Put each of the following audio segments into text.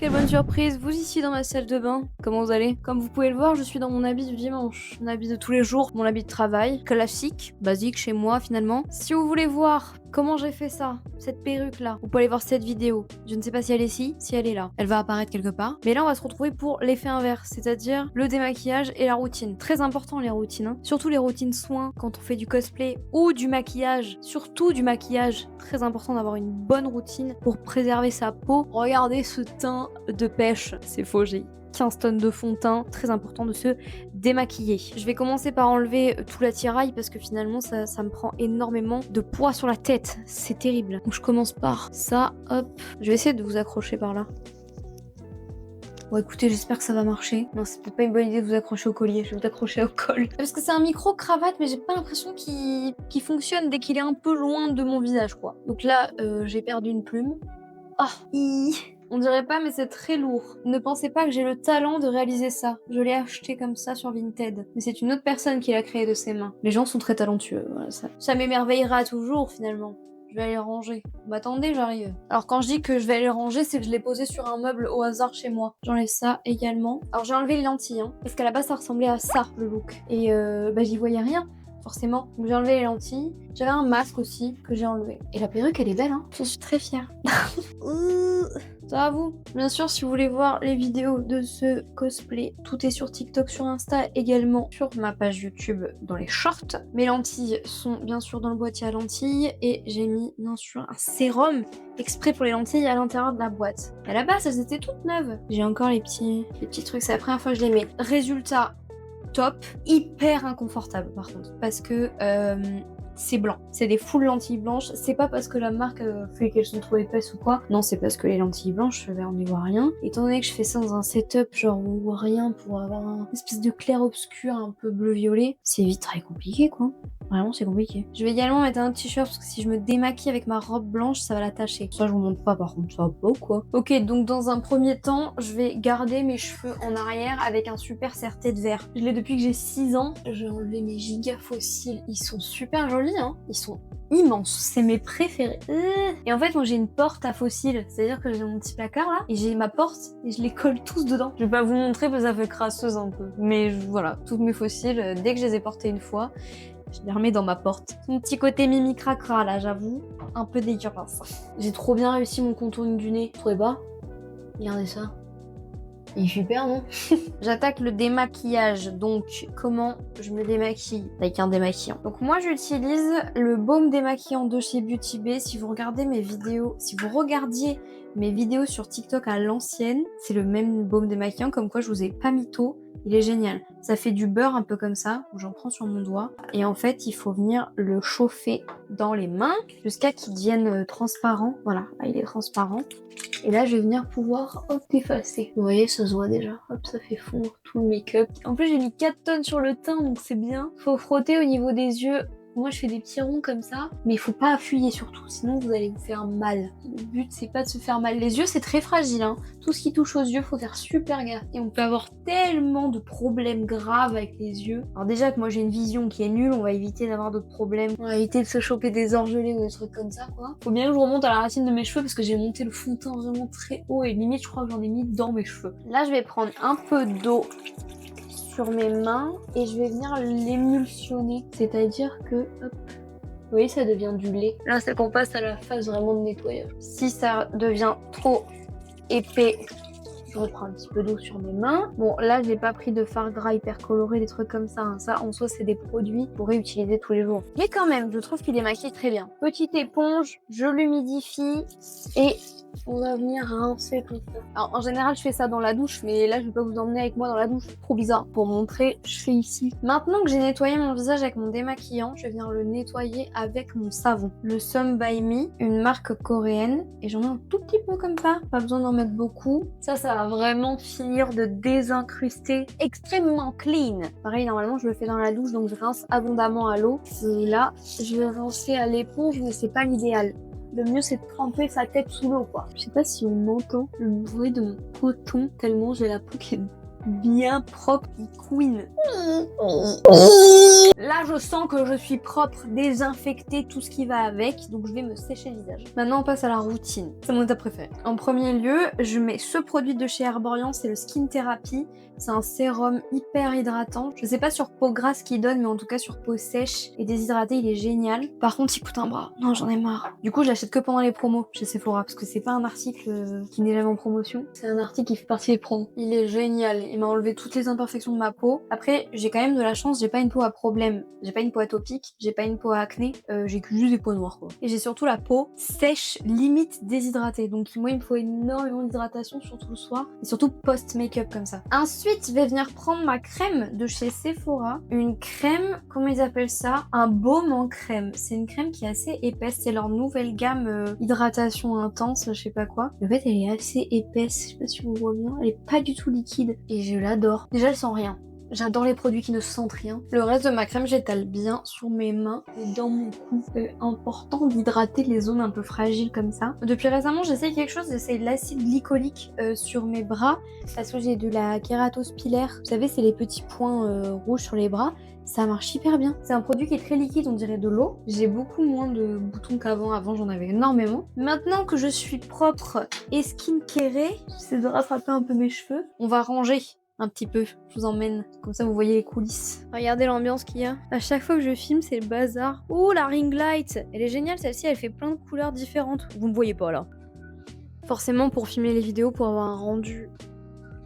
quelle bonne surprise, vous ici dans ma salle de bain. Comment vous allez? Comme vous pouvez le voir, je suis dans mon habit du dimanche. Mon habit de tous les jours, mon habit de travail, classique, basique chez moi finalement. Si vous voulez voir comment j'ai fait ça, cette perruque là, vous pouvez aller voir cette vidéo. Je ne sais pas si elle est ici, si elle est là. Elle va apparaître quelque part. Mais là on va se retrouver pour l'effet inverse, c'est-à-dire le démaquillage et la routine. Très important les routines, hein. Surtout les routines soins quand on fait du cosplay ou du maquillage. Surtout du maquillage. Très important d'avoir une bonne routine pour préserver sa peau. Regardez ce teint de pêche, c'est faux, j'ai 15 tonnes de fond de teint, très important de se démaquiller. Je vais commencer par enlever tout l'attirail parce que finalement ça me prend énormément de poids sur la tête, c'est terrible. Donc je commence par ça, hop, je vais essayer de vous accrocher par là. Bon écoutez, j'espère que ça va marcher. Non, c'est peut-être pas une bonne idée de vous accrocher au collier, je vais vous accrocher au col. Parce que c'est un micro-cravate, mais j'ai pas l'impression qu'il fonctionne dès qu'il est un peu loin de mon visage, quoi. Donc là, j'ai perdu une plume. Ah, on dirait pas, mais c'est très lourd. Ne pensez pas que j'ai le talent de réaliser ça. Je l'ai acheté comme ça sur Vinted. Mais c'est une autre personne qui l'a créé de ses mains. Les gens sont très talentueux, voilà, ça m'émerveillera toujours, finalement. Je vais aller ranger. Bah attendez, j'arrive. Alors quand je dis que je vais aller ranger, c'est que je l'ai posé sur un meuble au hasard chez moi. J'enlève ça également. Alors j'ai enlevé les lentilles, hein, parce qu'à la base ça ressemblait à ça, le look. Et bah j'y voyais rien. Forcément. Donc j'ai enlevé les lentilles. J'avais un masque aussi que j'ai enlevé. Et la perruque, elle est belle, hein. Je suis très fière. Ça va vous? Bien sûr, si vous voulez voir les vidéos de ce cosplay, tout est sur TikTok, sur Insta, également sur ma page YouTube dans les shorts. Mes lentilles sont bien sûr dans le boîtier à lentilles et j'ai mis bien sûr un sérum exprès pour les lentilles à l'intérieur de la boîte. Et à la base, elles étaient toutes neuves. J'ai encore les petits trucs, c'est la première fois que je les mets. Résultat, top, hyper inconfortable par contre, parce que c'est blanc, c'est des full lentilles blanches, c'est pas parce que la marque fait qu'elles sont trop épaisses ou quoi, non c'est parce que les lentilles blanches, on n'y voit rien. Étant donné que je fais ça dans un setup genre on voit rien pour avoir une espèce de clair-obscur un peu bleu-violet, c'est vite très compliqué quoi. Vraiment c'est compliqué. Je vais également mettre un t-shirt parce que si je me démaquille avec ma robe blanche ça va la tacher. Ça je vous montre pas par contre, ça va pas ou quoi. Ok, donc dans un premier temps je vais garder mes cheveux en arrière avec un super serre-tête vert. Je l'ai depuis que j'ai 6 ans. J'ai enlevé mes giga fossiles, ils sont super jolis hein. Ils sont immenses, c'est mes préférés. Et en fait moi j'ai une porte à fossiles, c'est-à-dire que j'ai mon petit placard là et j'ai ma porte et je les colle tous dedans. Je vais pas vous montrer parce que ça fait crasseuse un peu. Mais voilà, tous mes fossiles, dès que je les ai portés une fois, je les remets dans ma porte. Mon petit côté mimi cracra là, j'avoue, un peu dégueulasse. J'ai trop bien réussi mon contouring du nez. Vous trouvez pas? Regardez ça. Il est super, non? J'attaque le démaquillage. Donc, comment je me démaquille? Avec un démaquillant. Donc, moi, j'utilise le baume démaquillant de chez Beauty Bay. Si vous regardiez mes vidéos, si vous regardiez mes vidéos sur TikTok à l'ancienne, c'est le même baume démaquillant. Comme quoi, je vous ai pas mytho. Il est génial. Ça fait du beurre un peu comme ça, où j'en prends sur mon doigt. Et en fait, il faut venir le chauffer dans les mains jusqu'à qu'il devienne transparent. Voilà, là, il est transparent. Et là, je vais venir pouvoir, hop, effacer. Vous voyez, ça se voit déjà. Hop, ça fait fondre tout le make-up. En plus, j'ai mis 4 tonnes sur le teint, donc c'est bien. Faut frotter au niveau des yeux. Moi, je fais des petits ronds comme ça, mais il faut pas appuyer surtout, sinon vous allez vous faire mal. Le but, c'est pas de se faire mal. Les yeux, c'est très fragile, hein. Tout ce qui touche aux yeux, faut faire super gaffe. Et on peut avoir tellement de problèmes graves avec les yeux. Alors déjà que moi, j'ai une vision qui est nulle, on va éviter d'avoir d'autres problèmes. On va éviter de se choper des orgelets ou des trucs comme ça, quoi. Faut bien que je remonte à la racine de mes cheveux parce que j'ai monté le fond de teint vraiment très haut et limite, je crois que j'en ai mis dans mes cheveux. Là, je vais prendre un peu d'eau sur mes mains et je vais venir l'émulsionner, c'est-à-dire que hop, vous voyez ça devient du lait. Là c'est qu'on passe à la phase vraiment de nettoyage. Si ça devient trop épais, je reprends un petit peu d'eau sur mes mains. Bon là j'ai pas pris de fard gras hyper coloré, des trucs comme ça, hein. Ça en soi c'est des produits qu'on pourrait utiliser tous les jours. Mais quand même je trouve qu'il démaquille très bien. Petite éponge, je l'humidifie et on va venir rincer tout ça. Alors en général je fais ça dans la douche, mais là je vais pas vous emmener avec moi dans la douche, trop bizarre. Pour montrer, je fais ici. Maintenant que j'ai nettoyé mon visage avec mon démaquillant, je vais venir le nettoyer avec mon savon. Le Some by Me, une marque coréenne, et j'en ai un tout petit peu comme ça, pas besoin d'en mettre beaucoup. Ça va vraiment finir de désincruster extrêmement clean. Pareil normalement je le fais dans la douche, donc je rince abondamment à l'eau. Et là je vais rincer à l'éponge, mais c'est pas l'idéal. Le mieux c'est de tremper sa tête sous l'eau quoi. Je sais pas si on entend le bruit de mon coton tellement j'ai la peau qui est bien propre et queen. Là, je sens que je suis propre, désinfectée, tout ce qui va avec, donc je vais me sécher le visage. Maintenant, on passe à la routine. C'est mon étape préférée. En premier lieu, je mets ce produit de chez Herborian, c'est le Skin Therapy. C'est un sérum hyper hydratant. Je sais pas sur peau grasse qu'il donne, mais en tout cas sur peau sèche et déshydratée, il est génial. Par contre, il coûte un bras. Non, j'en ai marre. Du coup, je l'achète que pendant les promos chez Sephora, parce que c'est pas un article qui n'est jamais en promotion. C'est un article qui fait partie des promos. Il est génial. Il m'a enlevé toutes les imperfections de ma peau. Après, j'ai quand même de la chance, j'ai pas une peau à problème. J'ai pas une peau atopique, j'ai pas une peau à acné, j'ai que juste des peaux noires, quoi. Et j'ai surtout la peau sèche, limite déshydratée. Donc moi, il me faut énormément d'hydratation, surtout le soir, et surtout post-make-up comme ça. Ensuite, je vais venir prendre ma crème de chez Sephora. Une crème, comment ils appellent ça? Un baume en crème. C'est une crème qui est assez épaisse. C'est leur nouvelle gamme hydratation intense, je sais pas quoi. En fait, elle est assez épaisse. Je sais pas si on voit bien. Elle est pas du tout liquide. Et je l'adore. Déjà, elle sent rien. J'adore les produits qui ne sentent rien. Le reste de ma crème, j'étale bien sur mes mains et dans mon cou. C'est important d'hydrater les zones un peu fragiles comme ça. Depuis récemment, j'essaye quelque chose, j'essaye de l'acide glycolique sur mes bras parce que j'ai de la kératose pilaire. Vous savez, c'est les petits points rouges sur les bras. Ça marche hyper bien. C'est un produit qui est très liquide, on dirait de l'eau. J'ai beaucoup moins de boutons qu'avant. Avant, j'en avais énormément. Maintenant que je suis propre et skincare, j'essaie de rattraper un peu mes cheveux. On va ranger un petit peu, je vous emmène, comme ça vous voyez les coulisses. Regardez l'ambiance qu'il y a. À chaque fois que je filme, c'est le bazar. Oh, la ring light! Elle est géniale celle-ci, elle fait plein de couleurs différentes. Vous me voyez pas là. Forcément, pour filmer les vidéos, pour avoir un rendu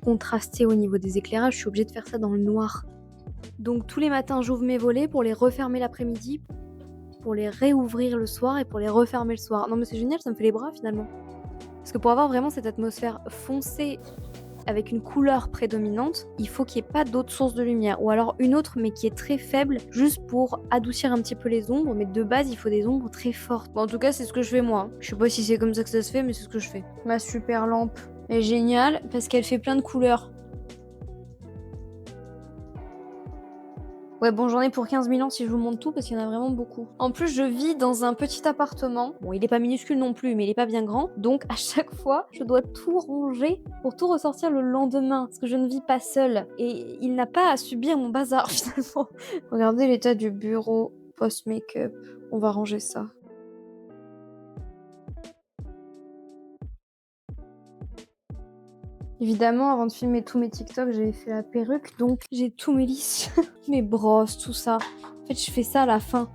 contrasté au niveau des éclairages, je suis obligée de faire ça dans le noir. Donc tous les matins, j'ouvre mes volets pour les refermer l'après-midi, pour les réouvrir le soir et pour les refermer le soir. Non mais c'est génial, ça me fait les bras finalement. Parce que pour avoir vraiment cette atmosphère foncée, avec une couleur prédominante, il faut qu'il n'y ait pas d'autre source de lumière. Ou alors une autre, mais qui est très faible, juste pour adoucir un petit peu les ombres. Mais de base, il faut des ombres très fortes. Bon, en tout cas, c'est ce que je fais moi. Je sais pas si c'est comme ça que ça se fait, mais c'est ce que je fais. Ma super lampe est géniale parce qu'elle fait plein de couleurs. Ouais, bon, j'en ai pour 15 000 ans si je vous montre tout parce qu'il y en a vraiment beaucoup. En plus, je vis dans un petit appartement. Bon, il est pas minuscule non plus, mais il est pas bien grand. Donc, à chaque fois, je dois tout ranger pour tout ressortir le lendemain. Parce que je ne vis pas seule. Et il n'a pas à subir mon bazar, finalement. Regardez l'état du bureau post-make-up. On va ranger ça. Évidemment, avant de filmer tous mes TikTok, j'avais fait la perruque, donc j'ai tous mes lisses, mes brosses, tout ça. En fait, je fais ça à la fin,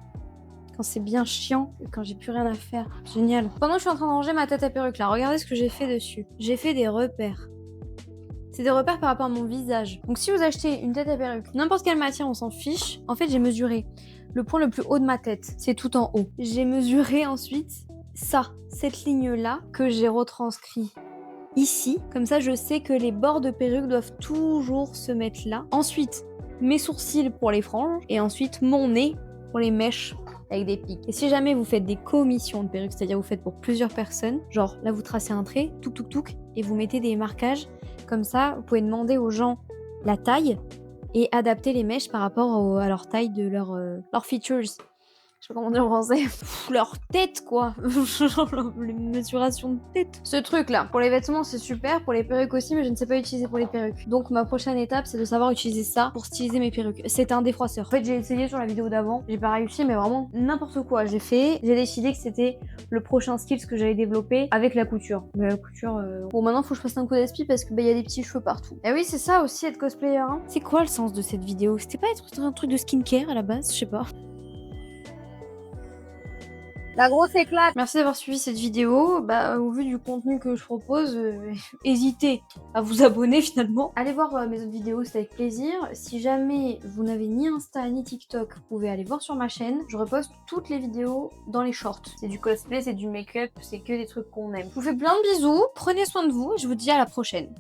quand c'est bien chiant, et quand j'ai plus rien à faire. Génial. Pendant que je suis en train de ranger ma tête à perruque, là, regardez ce que j'ai fait dessus. J'ai fait des repères. C'est des repères par rapport à mon visage. Donc si vous achetez une tête à perruque, n'importe quelle matière, on s'en fiche. En fait, j'ai mesuré le point le plus haut de ma tête. C'est tout en haut. J'ai mesuré ensuite ça, cette ligne-là, que j'ai retranscrit ici, comme ça je sais que les bords de perruque doivent toujours se mettre là. Ensuite, mes sourcils pour les franges, et ensuite mon nez pour les mèches avec des pics. Et si jamais vous faites des commissions de perruque, c'est-à-dire vous faites pour plusieurs personnes, genre là vous tracez un trait, touc touc touc, et vous mettez des marquages, comme ça vous pouvez demander aux gens la taille et adapter les mèches par rapport à leur taille de leurs features. Je sais pas comment dire en français. Leur tête, quoi. Les mesurations de tête. Ce truc-là, pour les vêtements, c'est super. Pour les perruques aussi, mais je ne sais pas utiliser pour les perruques. Donc, ma prochaine étape, c'est de savoir utiliser ça pour styliser mes perruques. C'est un défroisseur. En fait, j'ai essayé sur la vidéo d'avant. J'ai pas réussi, mais vraiment n'importe quoi. J'ai décidé que c'était le prochain skill que j'allais développer avec la couture. Mais la couture... Bon, maintenant, faut que je fasse un coup d'aspi parce que y a des petits cheveux partout. Et oui, c'est ça aussi, être cosplayer. Hein. C'est quoi le sens de cette vidéo? C'était pas être un truc de skincare à la base? Je sais pas. La grosse éclate. Merci d'avoir suivi cette vidéo. Au vu du contenu que je propose, hésitez à vous abonner finalement. Allez voir mes autres vidéos, c'est avec plaisir. Si jamais vous n'avez ni Insta ni TikTok, vous pouvez aller voir sur ma chaîne. Je reposte toutes les vidéos dans les shorts. C'est du cosplay, c'est du make-up, c'est que des trucs qu'on aime. Je vous fais plein de bisous, prenez soin de vous et je vous dis à la prochaine.